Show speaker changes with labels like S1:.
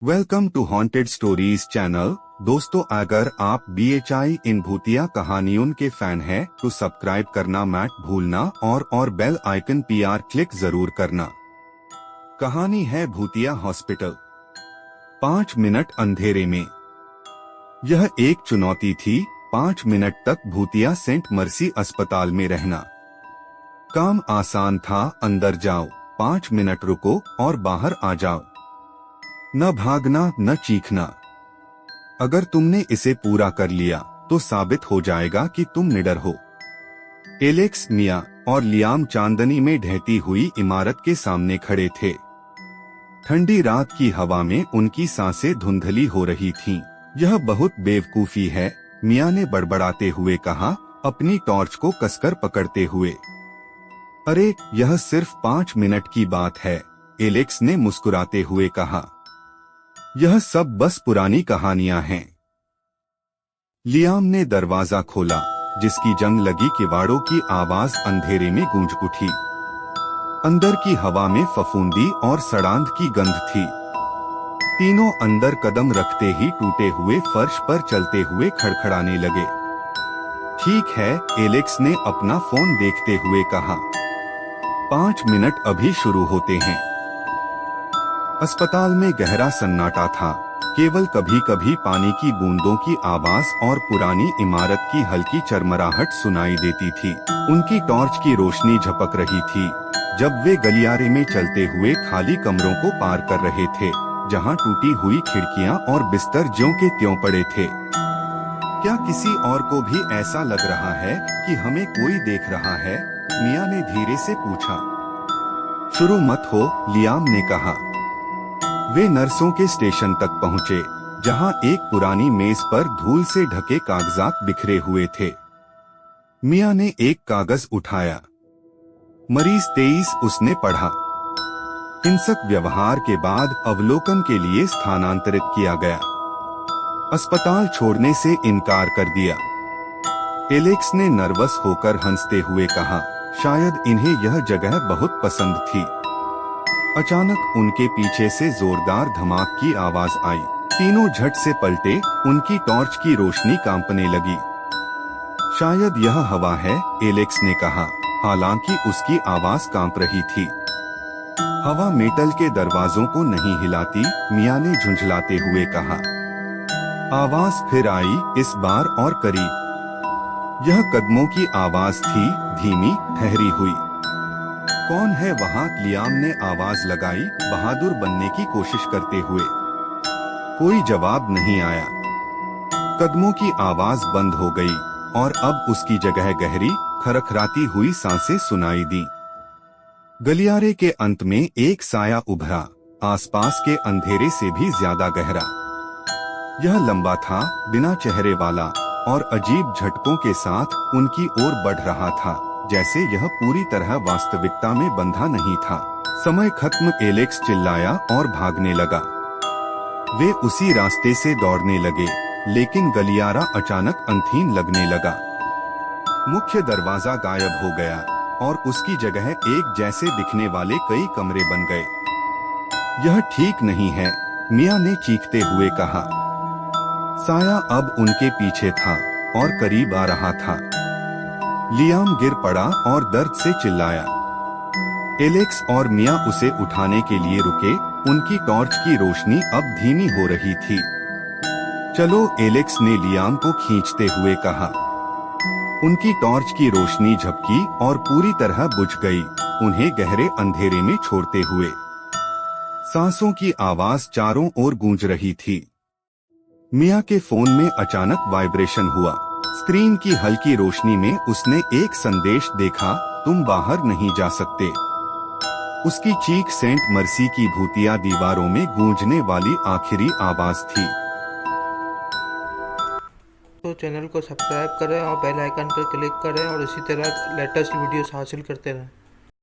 S1: Welcome to haunted stories channel. दोस्तों, अगर आप BHI इन भूतिया कहानियों के फैन हैं तो सब्सक्राइब करना मत भूलना और बेल आइकन PR क्लिक जरूर करना। कहानी है भूतिया हॉस्पिटल। 5 मिनट अंधेरे में। यह एक चुनौती थी। 5 मिनट तक भूतिया सेंट मर्सी अस्पताल में रहना। काम आसान था। अंदर जाओ, 5 मिनट रुको और बाहर आ जाओ। न भागना न चीखना। अगर तुमने इसे पूरा कर लिया तो साबित हो जाएगा कि तुम निडर हो। एलेक्स, मिया और लियाम चांदनी में ढहती हुई इमारत के सामने खड़े थे। ठंडी रात की हवा में उनकी सांसें धुंधली हो रही थीं। यह बहुत बेवकूफी है, मिया ने बड़बड़ाते हुए कहा, अपनी टॉर्च को कसकर पकड़ते हुए। अरे, यह सिर्फ 5 मिनट की बात है, एलेक्स ने मुस्कुराते हुए कहा। यह सब बस पुरानी कहानियां हैं। लियाम ने दरवाजा खोला, जिसकी जंग लगी किवाड़ों की आवाज अंधेरे में गूंज उठी। अंदर की हवा में फफूंदी और सड़ांध की गंध थी। तीनों अंदर कदम रखते ही टूटे हुए फर्श पर चलते हुए खड़खड़ाने लगे। ठीक है, एलेक्स ने अपना फोन देखते हुए कहा। 5 मिनट अभी शुरू होते हैं। अस्पताल में गहरा सन्नाटा था। केवल कभी कभी पानी की बूंदों की आवाज और पुरानी इमारत की हल्की चरमराहट सुनाई देती थी। उनकी टॉर्च की रोशनी झपक रही थी जब वे गलियारे में चलते हुए खाली कमरों को पार कर रहे थे, जहां टूटी हुई खिड़कियां और बिस्तर ज्यों के त्यों पड़े थे। क्या किसी और को भी ऐसा लग रहा है कि हमें कोई देख रहा है? मिया ने धीरे से पूछा। शुरू मत हो, लियाम ने कहा। वे नर्सों के स्टेशन तक पहुंचे, जहां एक पुरानी मेज पर धूल से ढके कागजात बिखरे हुए थे। मिया ने एक कागज उठाया। मरीज 23, उसने पढ़ा। हिंसक व्यवहार के बाद अवलोकन के लिए स्थानांतरित किया गया। अस्पताल छोड़ने से इनकार कर दिया। एलेक्स ने नर्वस होकर हंसते हुए कहा, शायद इन्हें यह जगह बहुत पसंद थी। अचानक उनके पीछे से जोरदार धमाक की आवाज आई। तीनों झट से पलटे। उनकी टॉर्च की रोशनी कांपने लगी। शायद यह हवा है, एलेक्स ने कहा, हालांकि उसकी आवाज कांप रही थी। हवा मेटल के दरवाजों को नहीं हिलाती, मिया ने झुंझलाते हुए कहा। आवाज फिर आई, इस बार और करीब। यह कदमों की आवाज थी, धीमी, ठहरी हुई। कौन है वहाँ? लियाम ने आवाज लगाई, बहादुर बनने की कोशिश करते हुए। कोई जवाब नहीं आया। कदमों की आवाज बंद हो गई और अब उसकी जगह गहरी, खरखराती हुई सांसें सुनाई दी। गलियारे के अंत में एक साया उभरा, आसपास के अंधेरे से भी ज्यादा गहरा। यह लंबा था, बिना चेहरे वाला, और अजीब झटकों के साथ उनकी ओर बढ़ रहा था, जैसे यह पूरी तरह वास्तविकता में बंधा नहीं था। समय खत्म, एलेक्स चिल्लाया और भागने लगा। वे उसी रास्ते से दौड़ने लगे, लेकिन गलियारा अचानक अंधीन लगने लगा। मुख्य दरवाजा गायब हो गया और उसकी जगह एक जैसे दिखने वाले कई कमरे बन गए। यह ठीक नहीं है, मिया ने चीखते हुए कहा। साया अब उनके पीछे था और करीब आ रहा था। लियाम गिर पड़ा और दर्द से चिल्लाया। एलेक्स और मिया उसे उठाने के लिए रुके। उनकी टॉर्च की रोशनी अब धीमी हो रही थी। चलो, एलेक्स ने लियाम को खींचते हुए कहा। उनकी टॉर्च की रोशनी झपकी और पूरी तरह बुझ गई, उन्हें गहरे अंधेरे में छोड़ते हुए। सांसों की आवाज चारों ओर गूंज रही थी। मिया के फोन में अचानक वाइब्रेशन हुआ। स्क्रीन की हल्की रोशनी में उसने एक संदेश देखा, तुम बाहर नहीं जा सकते। उसकी चीख सेंट मर्सी की भूतिया दीवारों में गूंजने वाली आखिरी आवाज थी।
S2: तो चैनल को सब्सक्राइब करें और बेल आइकन पर क्लिक करें और इसी तरह लेटेस्ट वीडियोस हासिल करते रहें।